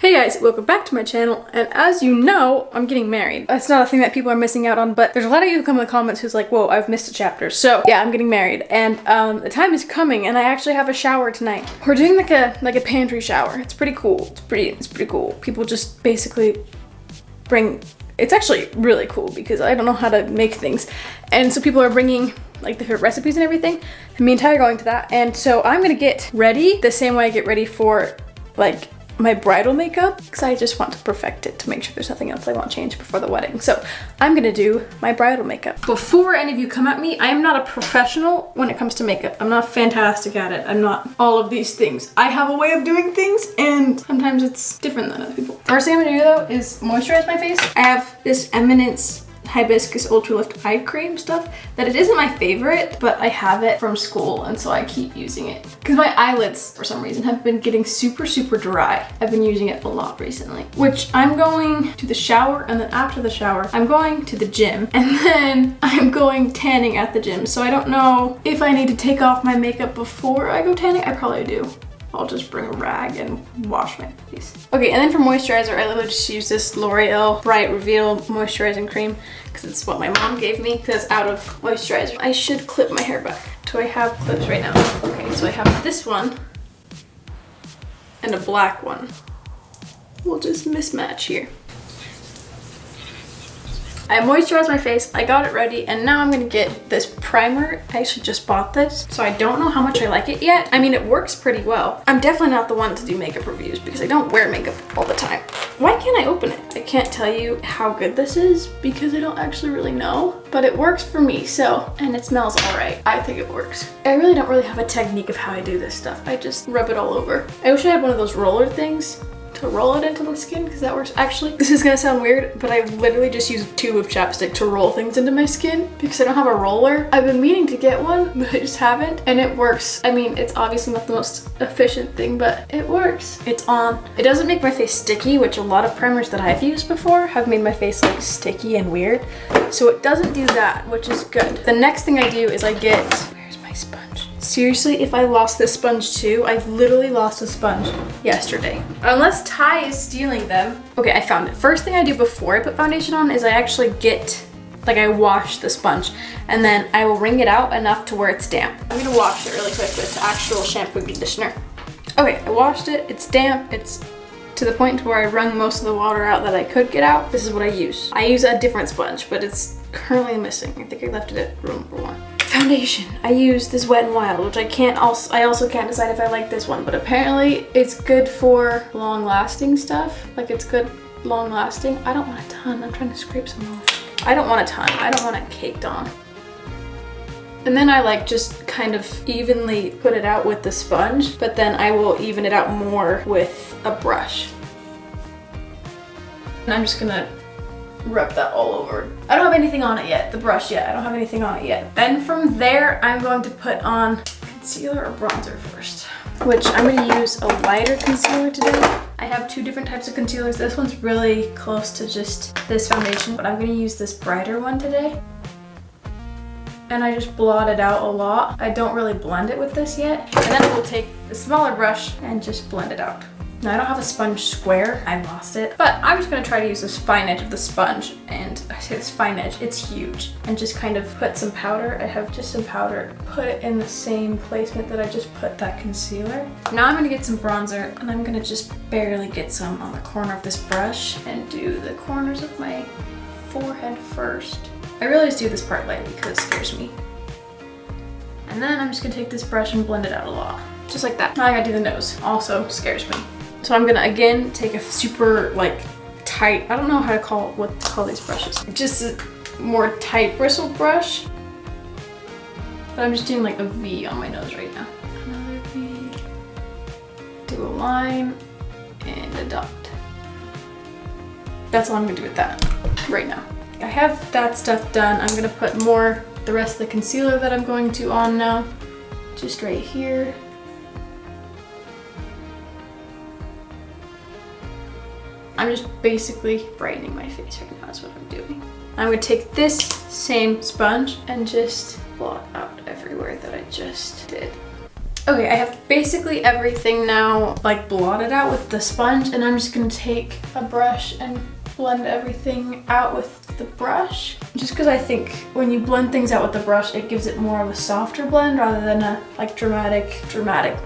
Hey guys, welcome back to my channel, and as you know, I'm getting married. That's not a thing that people are missing out on, but there's a lot of you who come in the comments who's like, whoa, I've missed a chapter. So yeah, I'm getting married, and the time is coming, and I actually have a shower tonight. We're doing like a pantry shower. It's pretty cool. It's pretty cool. People just basically bring, it's actually really cool because I don't know how to make things. And so people are bringing like different recipes and everything, and me and Ty are going to that. And so I'm gonna get ready the same way I get ready for like my bridal makeup, because I just want to perfect it to make sure there's nothing else I want changed before the wedding. So I'm gonna do my bridal makeup. Before any of you come at me, I am not a professional when it comes to makeup. I'm not fantastic at it. I'm not all of these things. I have a way of doing things, and sometimes it's different than other people. First thing I'm gonna do though is moisturize my face. I have this Eminence Hibiscus Ultra Lift Eye Cream stuff that it isn't my favorite, but I have it from school, and so I keep using it because my eyelids for some reason have been getting super dry. I've been using it a lot recently, which I'm going to the shower, and then after the shower I'm going to the gym, and then I'm going tanning at the gym. So I don't know if I need to take off my makeup before I go tanning. I probably do. I'll just bring a rag and wash my face. Okay, and then for moisturizer, I literally just use this L'Oreal Bright Reveal Moisturizing Cream because it's what my mom gave me because it's out of moisturizer. I should clip my hair back. Do I have clips right now? Okay, so I have this one and a black one. We'll just mismatch here. I moisturized my face, I got it ready, and now I'm gonna get this primer. I actually just bought this, so I don't know how much I like it yet. I mean, it works pretty well. I'm definitely not the one to do makeup reviews because I don't wear makeup all the time. Why can't I open it? I can't tell you how good this is because I don't actually really know, but it works for me, so, and it smells all right. I think it works. I really don't have a technique of how I do this stuff. I just rub it all over. I wish I had one of those roller things to roll it into the skin because that works. Actually, this is gonna sound weird, but I literally just use a tube of chapstick to roll things into my skin because I don't have a roller. I've been meaning to get one, but I just haven't, and it works. I mean, it's obviously not the most efficient thing, but it works. It's on. It doesn't make my face sticky, which a lot of primers that I've used before have made my face like sticky and weird. So it doesn't do that, which is good. The next thing I do is I get, where's my sponge? Seriously, if I lost this sponge too, I've literally lost a sponge yesterday. Unless Ty is stealing them. Okay, I found it. First thing I do before I put foundation on is I actually get, like I wash the sponge, and then I will wring it out enough to where it's damp. I'm gonna wash it really quick with actual shampoo and conditioner. Okay, I washed it, it's damp, it's to the point where I wrung most of the water out that I could get out. This is what I use. I use a different sponge, but it's currently missing. I think I left it at room number 1. Foundation. I use this Wet n Wild, which I also can't decide if I like this one, but apparently it's good for long lasting stuff. Like it's good long lasting. I don't want a ton. I'm trying to scrape some off. I don't want a ton. I don't want it caked on. And then I like just kind of evenly put it out with the sponge, but then I will even it out more with a brush. And I'm just gonna rub that all over. I don't have anything on it yet, the brush yet. I don't have anything on it yet. Then from there, I'm going to put on concealer or bronzer first, which I'm gonna use a lighter concealer today. I have 2 different types of concealers. This one's really close to just this foundation, but I'm gonna use this brighter one today. And I just blot it out a lot. I don't really blend it with this yet. And then I will take the smaller brush and just blend it out. Now I don't have a sponge square, I lost it, but I'm just gonna try to use this fine edge of the sponge, and I say this fine edge, it's huge, and just kind of put some powder. I have just some powder, put it in the same placement that I just put that concealer. Now I'm gonna get some bronzer, and I'm gonna just barely get some on the corner of this brush and do the corners of my forehead first. I really just do this part lightly because it scares me. And then I'm just gonna take this brush and blend it out a lot, just like that. Now I gotta do the nose, also scares me. So I'm gonna again take a super like tight, I don't know how to call these brushes. Just a more tight bristle brush. But I'm just doing like a V on my nose right now. Another V. Do a line and a dot. That's all I'm gonna do with that right now. I have that stuff done. I'm gonna put the rest of the concealer that I'm going to on now. Just right here. I'm just basically brightening my face right now is what I'm doing. I'm gonna take this same sponge and just blot out everywhere that I just did. Okay, I have basically everything now like blotted out with the sponge, and I'm just gonna take a brush and blend everything out with the brush. Just because I think when you blend things out with the brush, it gives it more of a softer blend rather than a like dramatic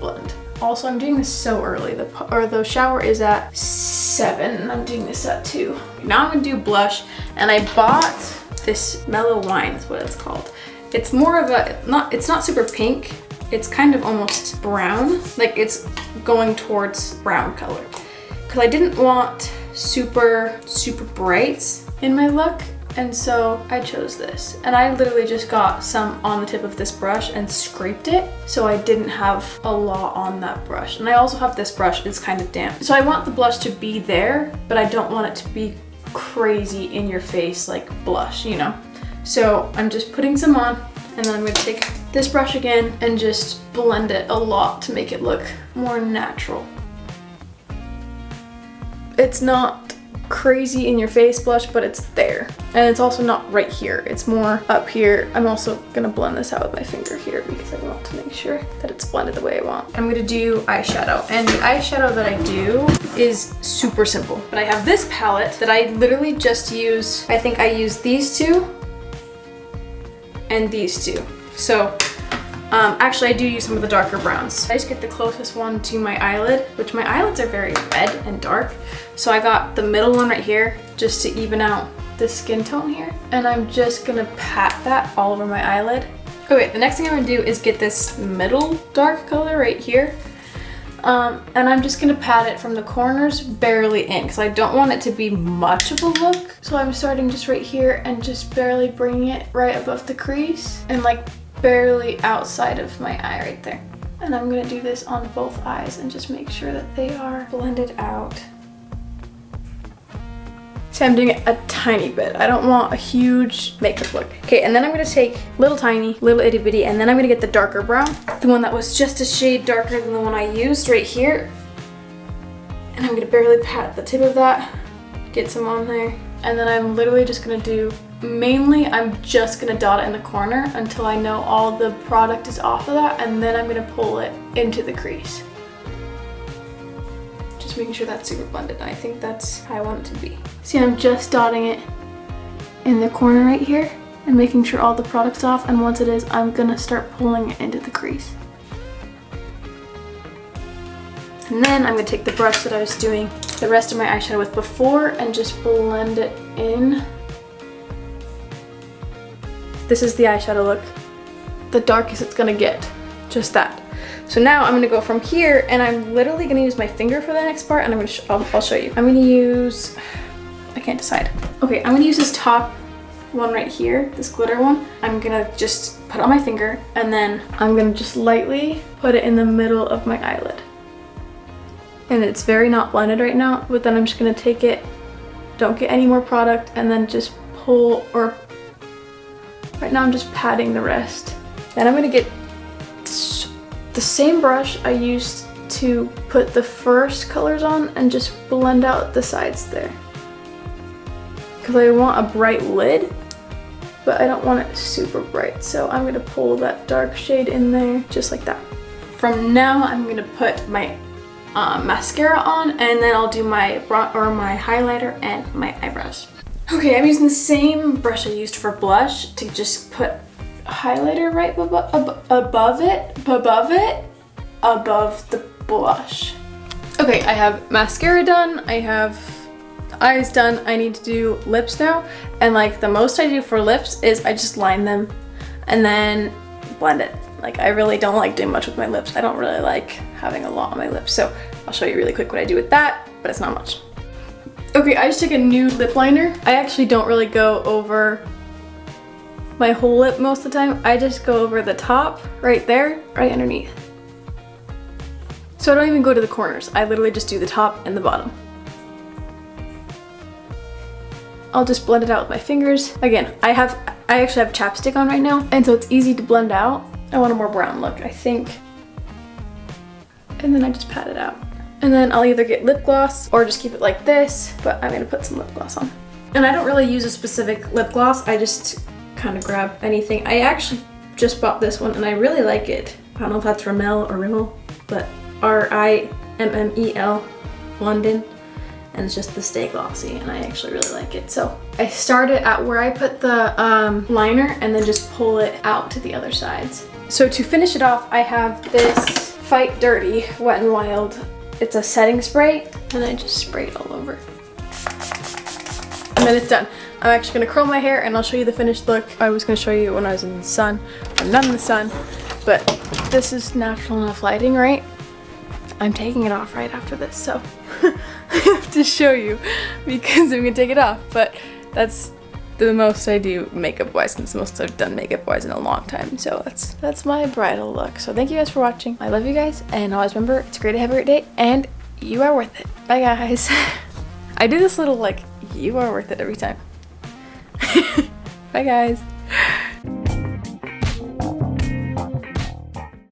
blend. Also, I'm doing this so early. The shower is at 7 and I'm doing this at 2. Now I'm gonna do blush, and I bought this Mellow Wine is what it's called. It's more of a, it's not super pink. It's kind of almost brown. Like it's going towards brown color. Because I didn't want super brights in my look. And so I chose this, and I literally just got some on the tip of this brush and scraped it, so I didn't have a lot on that brush. And I also have this brush, it's kind of damp. So I want the blush to be there, but I don't want it to be crazy in your face like blush, you know? So I'm just putting some on, and then I'm gonna take this brush again and just blend it a lot to make it look more natural. It's not crazy in your face blush, but it's there. And it's also not right here, it's more up here. I'm also gonna blend this out with my finger here because I want to make sure that it's blended the way I want. I'm gonna do eyeshadow, and the eyeshadow that I do is super simple. But I have this palette that I literally just use, I think I use these two and these two. So actually I do use some of the darker browns. I just get the closest one to my eyelid, which my eyelids are very red and dark. So I got the middle one right here just to even out the skin tone here. And I'm just gonna pat that all over my eyelid. Okay, the next thing I'm gonna do is get this middle dark color right here. And I'm just gonna pat it from the corners barely in because I don't want it to be much of a look. So I'm starting just right here and just barely bringing it right above the crease and like barely outside of my eye right there. And I'm gonna do this on both eyes and just make sure that they are blended out. So I'm doing it a tiny bit. I don't want a huge makeup look. Okay, and then I'm gonna take little tiny, little itty bitty, and then I'm gonna get the darker brown, the one that was just a shade darker than the one I used right here. And I'm gonna barely pat the tip of that, get some on there. And then I'm literally just gonna do, mainly I'm just gonna dot it in the corner until I know all the product is off of that, and then I'm gonna pull it into the crease. Just making sure that's super blended. I think that's how I want it to be. See, I'm just dotting it in the corner right here and making sure all the product's off, and once it is, I'm gonna start pulling it into the crease. And then I'm gonna take the brush that I was doing the rest of my eyeshadow with before and just blend it in. This is the eyeshadow look, the darkest it's gonna get, just that. So now I'm gonna go from here, and I'm literally gonna use my finger for the next part, and I'll show you. I'm gonna use, I can't decide. Okay, I'm gonna use this top one right here, this glitter one. I'm gonna just put it on my finger, and then I'm gonna just lightly put it in the middle of my eyelid. And it's very not blended right now, but then I'm just gonna take it, don't get any more product, and then just pull, or right now I'm just patting the rest. Then I'm gonna get the same brush I used to put the first colors on and just blend out the sides there. Because I want a bright lid, but I don't want it super bright. So I'm gonna pull that dark shade in there, just like that. From now, I'm gonna put my mascara on, and then I'll do my my highlighter and my eyebrows. Okay, I'm using the same brush I used for blush to just put highlighter right above the blush. Okay, I have mascara done, I have eyes done, I need to do lips now, and like the most I do for lips is I just line them and then blend it. Like I really don't like doing much with my lips. I don't really like having a lot on my lips, so I'll show you really quick what I do with that, but it's not much. Okay, I just took a nude lip liner. I actually don't really go over my whole lip most of the time. I just go over the top, right there, right underneath. So I don't even go to the corners. I literally just do the top and the bottom. I'll just blend it out with my fingers. Again, I actually have chapstick on right now, and so it's easy to blend out. I want a more brown look, I think. And then I just pat it out. And then I'll either get lip gloss or just keep it like this, but I'm gonna put some lip gloss on. And I don't really use a specific lip gloss, I just kind of grab anything. I actually just bought this one and I really like it. I don't know if that's Rimmel or Rimmel, but Rimmel, London. And it's just the Stay Glossy, and I actually really like it. So I started at where I put the liner and then just pull it out to the other sides. So to finish it off, I have this Fight Dirty Wet n Wild. It's a setting spray, and I just spray it all over. And then it's done. I'm actually gonna curl my hair and I'll show you the finished look. I was gonna show you when I was in the sun. I'm not in the sun, but this is natural enough lighting, right? I'm taking it off right after this, so I have to show you because I'm gonna take it off, but that's the most I do makeup-wise, and it's the most I've done makeup-wise in a long time. So that's my bridal look. So thank you guys for watching. I love you guys, and always remember, it's great to have a great day, and you are worth it. Bye, guys. I do this little, like, you are worth it every time. Bye, guys.